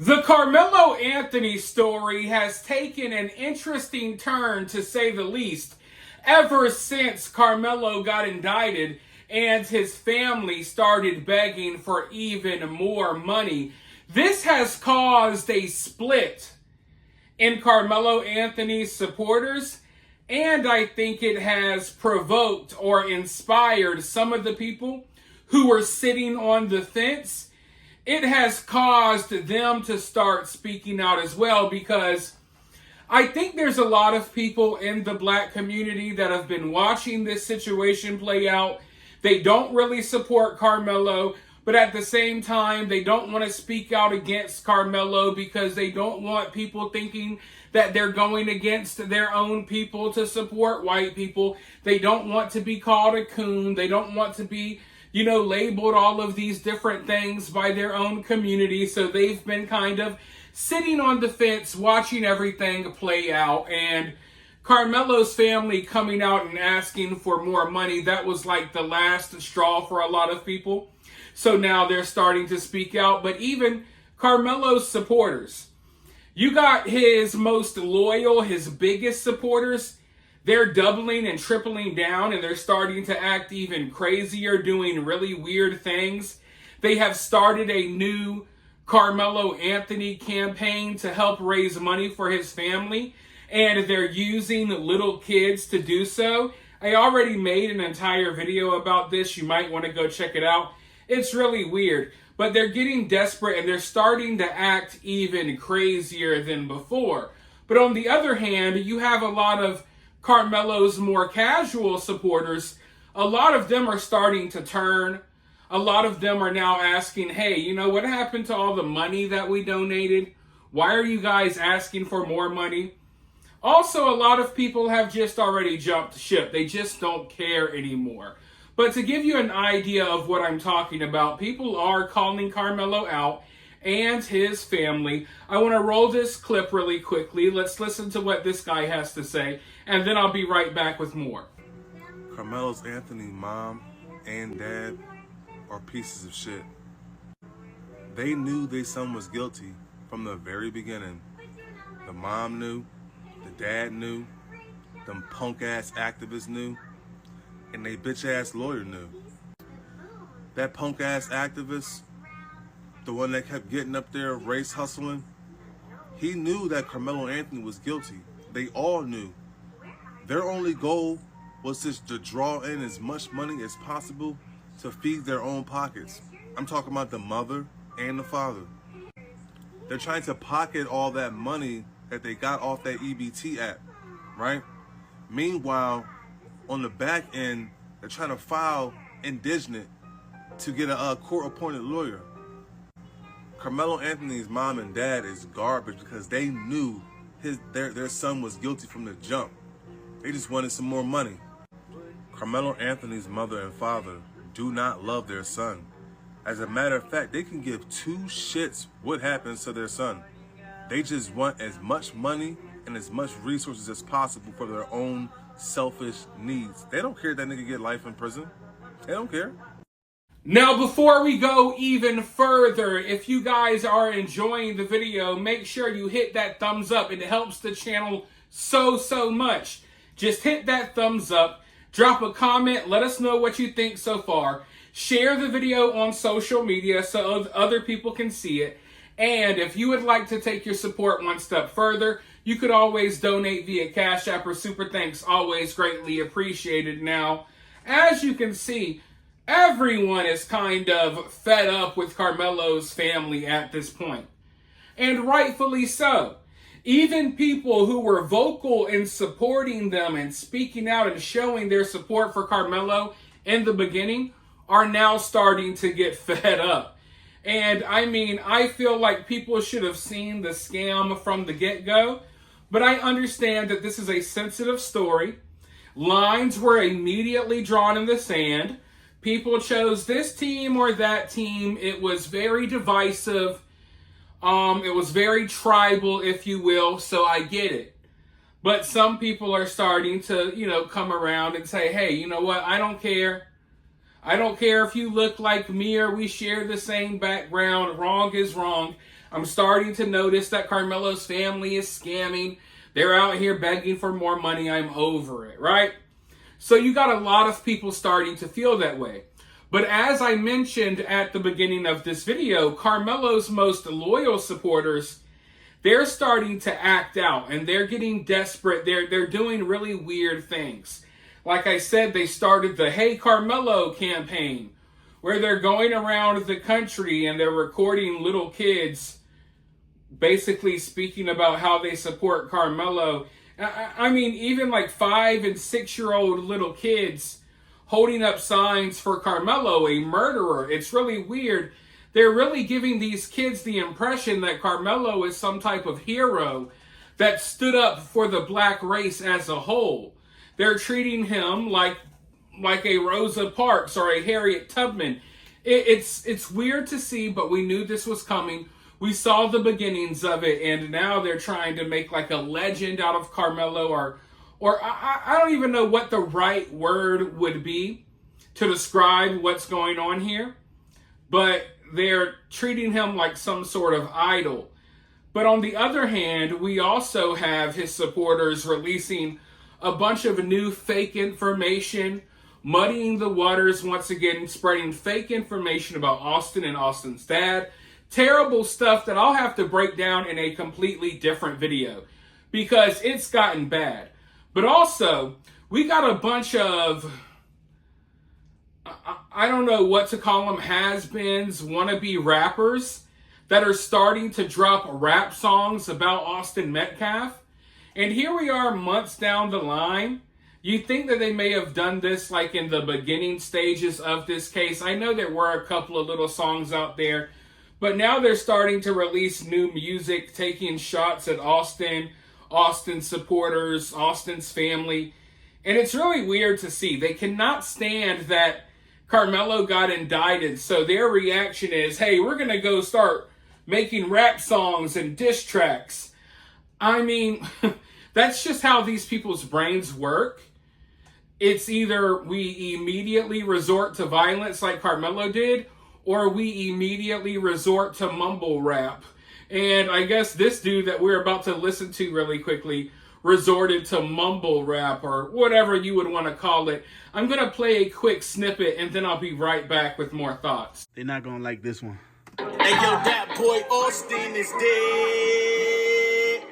The Carmelo Anthony story has taken an interesting turn, to say the least, ever since Karmelo got indicted and his family started begging for even more money. This has caused a split in Carmelo Anthony's supporters, and I think it has provoked or inspired some of the people who were sitting on the fence. It has caused them to start speaking out as well, because I think there's a lot of people in the black community that have been watching this situation play out. They don't really support Karmelo, but at the same time, they don't want to speak out against Karmelo because they don't want people thinking that they're going against their own people to support white people. They don't want to be called a coon. They don't want to be labeled all of these different things by their own community. So they've been kind of sitting on the fence, watching everything play out. And Karmelo's family coming out and asking for more money, that was like the last straw for a lot of people. So now they're starting to speak out. But even Karmelo's supporters, you got his most loyal, his biggest supporters, they're doubling and tripling down, and they're starting to act even crazier, doing really weird things. They have started a new Carmelo Anthony campaign to help raise money for his family, and they're using little kids to do so. I already made an entire video about this. You might want to go check it out. It's really weird, but they're getting desperate, and they're starting to act even crazier than before. But on the other hand, you have a lot of Karmelo's more casual supporters. A lot of them are starting to turn. A lot of them are now asking, hey, what happened to all the money that we donated? Why are you guys asking for more money? Also, a lot of people have just already jumped ship. They just don't care anymore. But to give you an idea of what I'm talking about, people are calling Karmelo out and his family. I want to roll this clip really quickly. Let's listen to what this guy has to say, and then I'll be right back with more. Carmelo Anthony's mom and dad are pieces of shit. They knew their son was guilty from the very beginning. The mom knew, the dad knew, them punk-ass activists knew, and they bitch-ass lawyer knew. That punk-ass activist, the one that kept getting up there race hustling, he knew that Carmelo Anthony was guilty. They all knew. Their only goal was just to draw in as much money as possible to feed their own pockets. I'm talking about the mother and the father. They're trying to pocket all that money that they got off that EBT app, right? Meanwhile, on the back end, they're trying to file indigent to get a court-appointed lawyer. Carmelo Anthony's mom and dad is garbage because they knew their son was guilty from the jump. They just wanted some more money. Carmelo Anthony's mother and father do not love their son. As a matter of fact, they can give two shits what happens to their son. They just want as much money and as much resources as possible for their own selfish needs. They don't care that nigga get life in prison. They don't care. Now, before we go even further, if you guys are enjoying the video, make sure you hit that thumbs up. It helps the channel so much. Just hit that thumbs up, drop a comment, let us know what you think so far. Share the video on social media so other people can see it. And if you would like to take your support one step further, you could always donate via Cash App or Super Thanks. Always greatly appreciated. Now, as you can see, everyone is kind of fed up with Carmelo's family at this point. And rightfully so. Even people who were vocal in supporting them and speaking out and showing their support for Karmelo in the beginning are now starting to get fed up. And I feel like people should have seen the scam from the get-go, but I understand that this is a sensitive story. Lines were immediately drawn in the sand. People chose this team or that team. It was very divisive. It was very tribal, if you will, so I get it. But some people are starting to, come around and say, hey, you know what? I don't care. I don't care if you look like me or we share the same background. Wrong is wrong. I'm starting to notice that Karmelo's family is scamming. They're out here begging for more money. I'm over it, right? So you got a lot of people starting to feel that way. But as I mentioned at the beginning of this video, Karmelo's most loyal supporters, they're starting to act out and they're getting desperate. They're doing really weird things. Like I said, they started the Hey Karmelo campaign, where they're going around the country and they're recording little kids basically speaking about how they support Karmelo. I mean, even like 5 and 6-year-old little kids holding up signs for Karmelo, a murderer. It's really weird. They're really giving these kids the impression that Karmelo is some type of hero that stood up for the black race as a whole. They're treating him like a Rosa Parks or a Harriet Tubman. It's weird to see, but we knew this was coming. We saw the beginnings of it, and now they're trying to make like a legend out of Karmelo, or I don't even know what the right word would be to describe what's going on here, but they're treating him like some sort of idol. But on the other hand, we also have his supporters releasing a bunch of new fake information, muddying the waters once again, spreading fake information about Austin and Austin's dad. Terrible stuff that I'll have to break down in a completely different video because it's gotten bad. But also, we got a bunch of, I don't know what to call them, has-beens, wannabe rappers that are starting to drop rap songs about Austin Metcalf. And here we are months down the line. You think that they may have done this like in the beginning stages of this case. I know there were a couple of little songs out there, but now they're starting to release new music, taking shots at Austin, Austin's supporters, Austin's family. And it's really weird to see. They cannot stand that Karmelo got indicted. So their reaction is, hey, we're going to go start making rap songs and diss tracks. I mean, that's just how these people's brains work. It's either we immediately resort to violence like Karmelo did, or we immediately resort to mumble rap. And I guess this dude that we're about to listen to really quickly resorted to mumble rap, or whatever you would want to call it. I'm going to play a quick snippet and then I'll be right back with more thoughts. They're not going to like this one. Hey yo, that boy Austin is dead.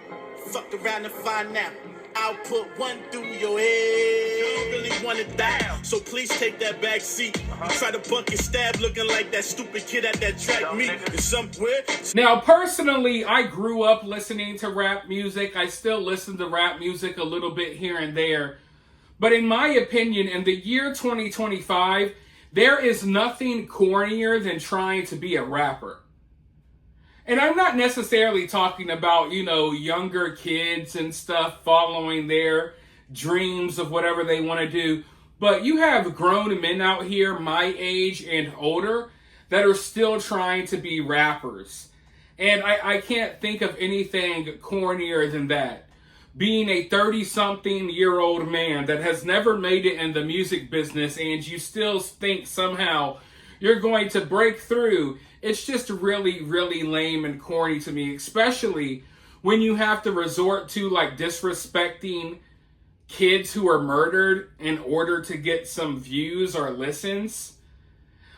Fuck around and find out. I'll put one through your head. You don't really want it down, so please take that back seat. You try to buck and stab looking like that stupid kid at that track meet. It's somewhere. Now, personally, I grew up listening to rap music. I still listen to rap music a little bit here and there. But in my opinion, in the year 2025, there is nothing cornier than trying to be a rapper. And I'm not necessarily talking about, younger kids and stuff following their dreams of whatever they want to do. But you have grown men out here my age and older that are still trying to be rappers. And I can't think of anything cornier than that. Being a 30-something-year-old man that has never made it in the music business and you still think somehow you're going to break through. It's just really, really lame and corny to me, especially when you have to resort to like disrespecting kids who are murdered in order to get some views or listens.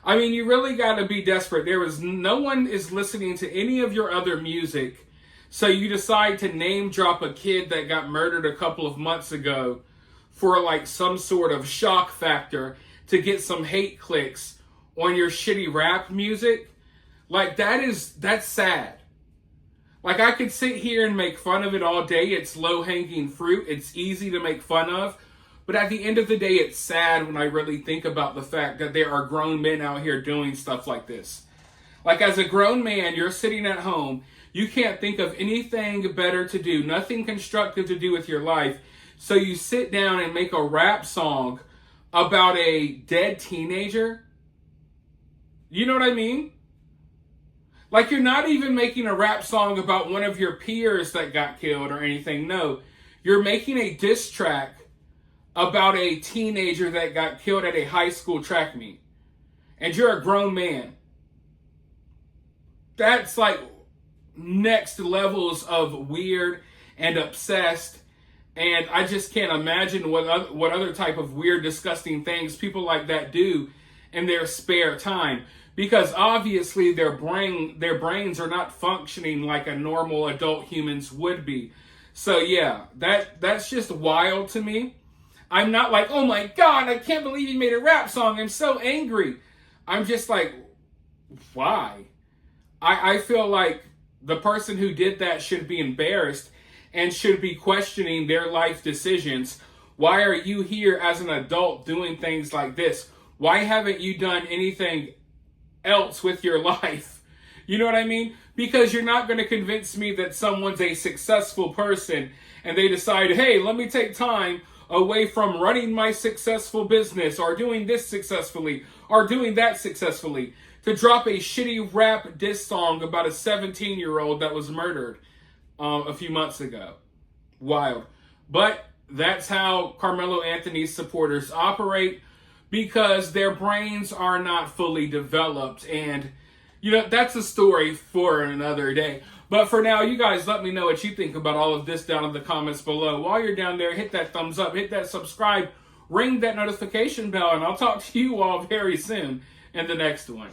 I mean, you really got to be desperate. No one is listening to any of your other music, so you decide to name drop a kid that got murdered a couple of months ago for like some sort of shock factor to get some hate clicks on your shitty rap music. Like, that's sad. Like, I could sit here and make fun of it all day. It's low-hanging fruit. It's easy to make fun of. But at the end of the day, it's sad when I really think about the fact that there are grown men out here doing stuff like this. Like, as a grown man, you're sitting at home. You can't think of anything better to do, nothing constructive to do with your life. So you sit down and make a rap song about a dead teenager. You know what I mean? Like, you're not even making a rap song about one of your peers that got killed or anything. No, you're making a diss track about a teenager that got killed at a high school track meet. And you're a grown man. That's like, next levels of weird and obsessed. And I just can't imagine what other type of weird, disgusting things people like that do in their spare time. Because obviously their brains are not functioning like a normal adult humans would be. So yeah, that's just wild to me. I'm not like, oh my God, I can't believe he made a rap song. I'm so angry. I'm just like, why? I feel like the person who did that should be embarrassed and should be questioning their life decisions. Why are you here as an adult doing things like this? Why haven't you done anything else with your life? You know what I mean? Because you're not going to convince me that someone's a successful person and they decide, hey, let me take time away from running my successful business or doing this successfully or doing that successfully to drop a shitty rap diss song about a 17-year-old that was murdered a few months ago. Wild. But that's how Karmelo Anthony's supporters operate, because their brains are not fully developed. And, you know, that's a story for another day. But for now, you guys let me know what you think about all of this down in the comments below. While you're down there, hit that thumbs up, hit that subscribe, ring that notification bell, and I'll talk to you all very soon in the next one.